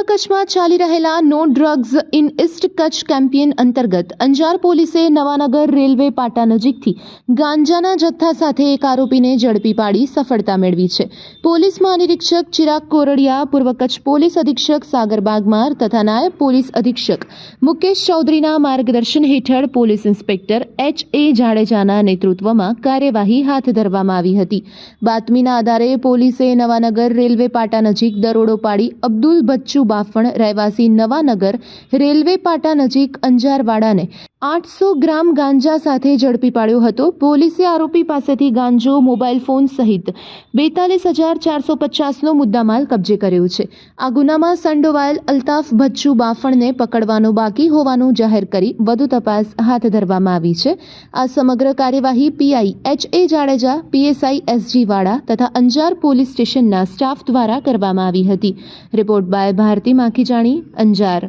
પૂર્વ કચ્છમાં ચાલી રહેલા no drugs in east Kutch campaign અંતર્ગત અંજાર પોલીસે નવાનગર રેલવે પાટા નજીકથી ગાંજાના જથ્થા સાથે એક આરોપીને ઝડપી પાડી સફળતા મેળવી છે. પોલીસ મહાનિરીક્ષક ચિરાગ કોરડિયા, પૂર્વ કચ્છ પોલીસ અધિક્ષક સાગર બાગમાર તથા નાયબ પોલીસ અધિક્ષક મુકેશ ચૌધરીના માર્ગદર્શન હેઠળ પોલીસ ઇન્સ્પેક્ટર H.A. જાડેજાના નેતૃત્વમાં કાર્યવાહી હાથ ધરવામાં આવી હતી. બાતમીના આધારે પોલીસે નવાનગર રેલવે પાટા નજીક દરોડો પાડી અબ્દુલ બચ્ચુ બાફણ રહેવાસી નવાનગર રેલવે પાટા નજીક અંજારવાડાને 800 ગ્રામ ગાંજા સાથે ઝડપી પાડ્યો હતો. પોલીસે આરોપી પાસેથી ગાંજો, મોબાઈલ ફોન સહિત 42,450નો મુદ્દામાલ કબજે કર્યો છે. આ ગુનામાં સંડોવાયેલ અલ્તાફ બચ્ચુ બાફણને પકડવાનો બાકી હોવાનું જાહેર કરી વધુ તપાસ હાથ ધરવામાં આવી છે. આ સમગ્ર કાર્યવાહી PI H.A. Jadeja, PSI S.G. વાડા તથા અંજાર પોલીસ સ્ટેશનના સ્ટાફ દ્વારા કરવામાં આવી હતી. Report by Bharti Makhijani, Anjar.